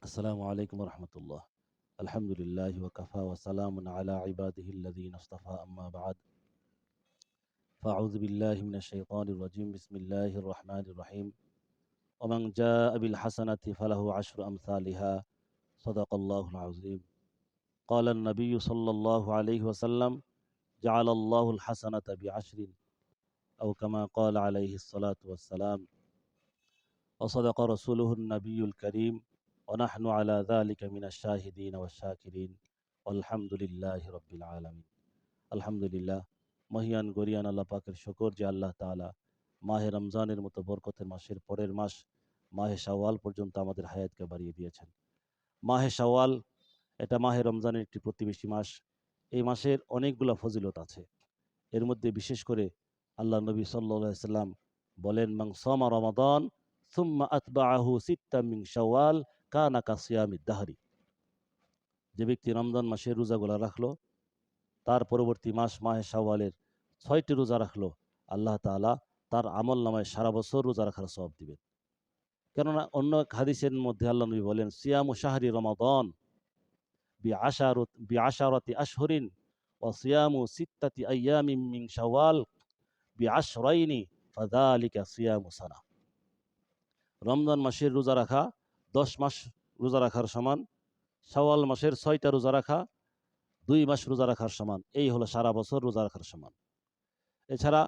আসসালামু আলাইকুম রহমতুল্লাহ। আলহামদুলিল্লাহ ওয়াকাফা ওয়া সালামুন আলা ইবাদিহিল্লাযীনা ইসতাফা আম্মা বা'দ। ফাআউযু বিল্লাহি মিনাশ শাইতানির রাজীম। বিসমিল্লাহির রহমানির রহিম। ওয়া মান জাআ বিল হাসানাতি ফালাহু আশরু আমসালিহা। সাদাকাল্লাহুল আযীম। ক্বালা আন-নাবিয়্যু সাল্লাল্লাহু আলাইহি ওয়াসাল্লাম জাআলাল্লাহুল হাসানাতা বিআশরিন আও কামা ক্বালা আলাইহিস সালাতু ওয়াস সালাম। ওয়া সাদাকা রাসূলুহুন নাবিয়্যুল কারীম ওয়া নাহনু আলা যালিকা মিনাশ শাহিদিন ওয়াশ শাকিরিন। আলহামদুলিল্লাহি রাব্বিল আলামিন। আলহামদুলিল্লাহ, মহিয়ান গরিয়ান আল্লাহ পাকের শুকর যে আল্লাহ তাআলা মাহে রমজানের মতো বরকতের মাসের পরের মাস মাহে শাওয়াল পর্যন্ত আমাদের হায়াতকে বাড়িয়ে দিয়েছেন। মাহে শাওয়াল এটা মাহে রমজানের একটি প্রতিবেশী মাস। এই মাসের অনেকগুলো ফজিলত আছে। এর মধ্যে বিশেষ করে আল্লাহ নবী সাল্লাল্লাহু আলাইহি সাল্লাম বলেন, মান সামা রমাদান সুম্মা আতবাআহু সিত্তাম মিন শাওয়াল কানা কাসিয়ামিদ দাহরি। যে ব্যক্তি রমজান মাসের রোজাগুলো রাখলো, তার পরবর্তী মাস মাহে শাওয়ালের ৬টি রোজা রাখলো, আল্লাহ তাআলা তার আমল নামায় সারা বছর রোজা রাখার সওয়াব দিবেন। কেননা অন্য এক হাদিসের মধ্যে আল্লাহ নবী বলেন, সিয়ামু শাহরি রমাদান বিআশারাতি আশহুরিন ওয়া সিয়ামু সিত্তাতি আইয়ামিন মিন শাওয়াল বিআশরাইনি ফাযালিকা সিয়ামু সানা। রমজান মাসের রোজা রাখা 10 মাস রোজা রাখার সমান, শাওয়াল মাসের 6টা রোজা রাখা 2 মাস রোজা রাখার সমান। এই হলো সারা বছর রোজা রাখার সমান। এছাড়া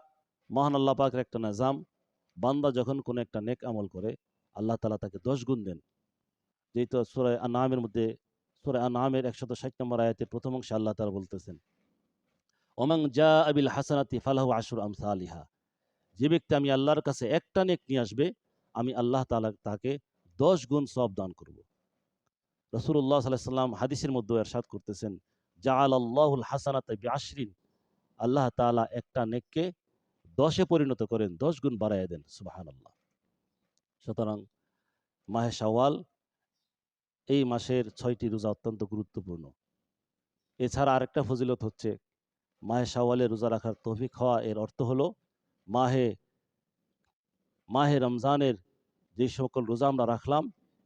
মহান আল্লাহ পাকের একটা নিজাম, বান্দা যখন কোনো একটা নেক আমল করে আল্লাহ তাআলা তাকে 10 গুণ দেন। যেহেতু সূরা আন-নামের মধ্যে, সূরা আন-নামের 160 নম্বর আয়াতের প্রথম অংশে আল্লাহ তাআলা বলতেছেন, ওমান জাআ বিল হাসানাতি ফালাহু আশরু আমসালিহা। যে ব্যক্তি আমি আল্লাহর কাছে একটা নেক নিয়ে আসবে, আমি আল্লাহ তাআলা তাকে 10 গুণ সওয়াব দান করব। রাসূলুল্লাহ সাল্লাল্লাহু আলাইহি সাল্লাম হাদিসের মধ্যে ইরশাদ করতেছেন, জাআলাল্লাহুল হাসানাতা বিআশরিন। আল্লাহ তাআলা একটা নেককে 10-এ পরিণত করেন, 10 গুণ বাড়াইয়া দেন। সুবহানাল্লাহ। সুতরাং মাহে শাওয়াল, এই মাসের 6টি রোজা অত্যন্ত গুরুত্বপূর্ণ। এছাড়া আরেকটা ফজিলত হচ্ছে, মাহে শাওয়ালে রোজা রাখার তৌফিক হওয়া, এর অর্থ হলো মাহে মাহে রমজানের যে সকল রোজা আমরা রাখলাম,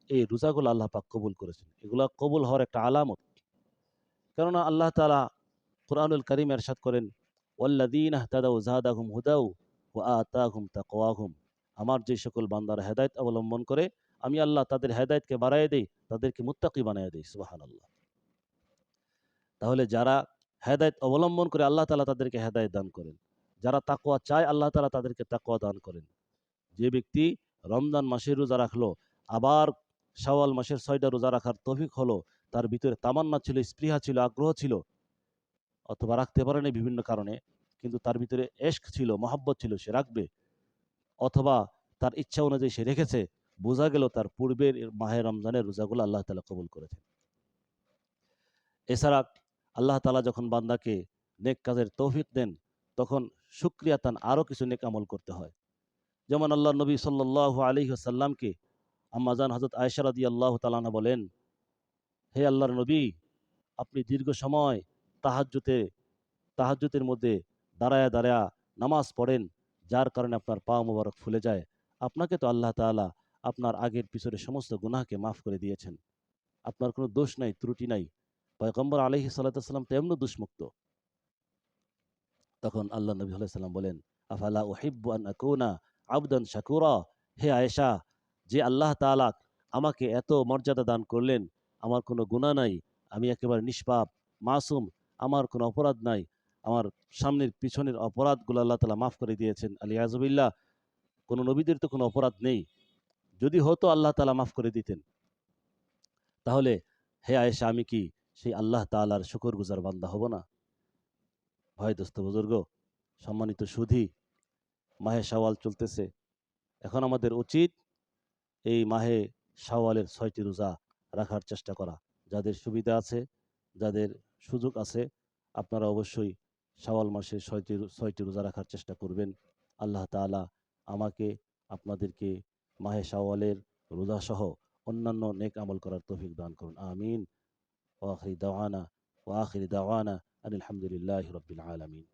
এই রোজাগুলো আল্লাহ পাক কবুল করেছেন। এগুলা কবুল হওয়ার একটা আলামত। কেননা আল্লাহ তাআলা কুরআনুল কারীমে ইরশাদ করেন, ওয়াল্লাযীনা ইহতাদাউ যাদাহুম হুদাও ওয়া আতাহুম তাকওয়াহুম। আমার যে সকল বান্দারা হেদায়েত অবলম্বন করে, আমি আল্লাহ তাদের হেদায়েতকে বাড়ায় দেই, তাদেরকে মুত্তাকি বানায় দেই। সুবহানাল্লাহ। তাহলে যারা হেদায়েত অবলম্বন করে আল্লাহ তাআলা তাদেরকে হেদায়েত দান করেন। যারা তাকওয়া চায় আল্লাহ তাআলা তাদেরকে তাকওয়া দান করেন। যে ব্যক্তি রমজান মাসের রোজা রাখলো, আবার শাওয়াল মাসের 6টা রোজা রাখার তৌফিক হলো, তার ভিতরে তামান্না ছিল, স্পৃহা ছিল, আগ্রহ ছিল, অথবা রাখতে পারেনি বিভিন্ন কারণে, কিন্তু তার ভিতরে এশক ছিল, মহব্বত ছিল, সে রাখবে, অথবা তার ইচ্ছা অনুযায়ী সে রেখেছে, বোঝা গেল তার পূর্বের মাহে রমজানের রোজাগুলো আল্লাহ তাআলা কবুল করেছেন। এছাড়া আল্লাহ তাআলা যখন বান্দাকে নেক কাজের তৌফিক দেন, তখন শুকরিয়াতান আরও কিছু নেক আমল করতে হয়। যেমন আল্লাহ নবী সাল্লাল্লাহু আলাইহি ওয়াসাল্লামকে আম্মাজান হযরত আয়েশা রাদিয়াল্লাহু তাআলা আনহা বলেন, হে আল্লাহর নবী, আপনি দীর্ঘ সময় তাহাজ্জুদে তাহাজ্জুদের মধ্যে দাঁড়ায়া দাঁড়ায়া নামাজ পড়েন, যার কারণে আপনার পা মোবারক ফুলে যায়। আপনাকে তো আল্লাহ তাআলা আপনার আগের পিছনের সমস্ত গুনাহকে মাফ করে দিয়েছেন। আপনার কোনো দোষ নাই, ত্রুটি নাই। পয়গম্বর আলাইহিস সালাতু ওয়াস সালাম তো এমনি দোষমুক্ত। তখন আল্লাহ নবী সাল্লাল্লাহু আলাইহি ওয়াসাল্লাম বলেন, আফালা উহিব্বু আন আকুনা আবদান শাকুরা। হে আয়েশা, যে আল্লাহ তাআলা আমাকে এত মর্যাদা দান করলেন, আমার কোনো গুনাহ নাই, আমি একেবারে নিষ্পাপ, মাসুম, আমার কোনো অপরাধ নাই, আমার সামনের পিছনের অপরাধগুলো আল্লাহ তাআলা মাফ করে দিয়েছেন। আলিয়াযুবিল্লাহ, কোনো নবীদের তো কোনো অপরাধ নেই। যদি হতো আল্লাহ তাআলা মাফ করে দিতেন। তাহলে হে আয়েশা, আমি কি সেই আল্লাহ তাআলার শুকরগুজার বান্দা হব না? ভাই দোস্ত বুজুর্গ, সম্মানিত সুধী, মাহে শাওয়াল চলতেছে। এখন আমাদের উচিত এই মাহে শাওয়ালের 6টি রোজা রাখার চেষ্টা করা। যাদের সুবিধা আছে, যাদের সুযোগ আছে, আপনারা অবশ্যই শাওয়াল মাসে 6টি রোজা রাখার চেষ্টা করবেন। আল্লাহ তাআলা আমাকে, আপনাদেরকে মাহে শাওয়ালের রোজাসহ অন্যান্য নেক আমল করার তৌফিক দান করুন। আমিন। ওয়া আখিরি দাওয়ানা আনিল হামদুলিল্লাহি রাব্বিল আলামিন।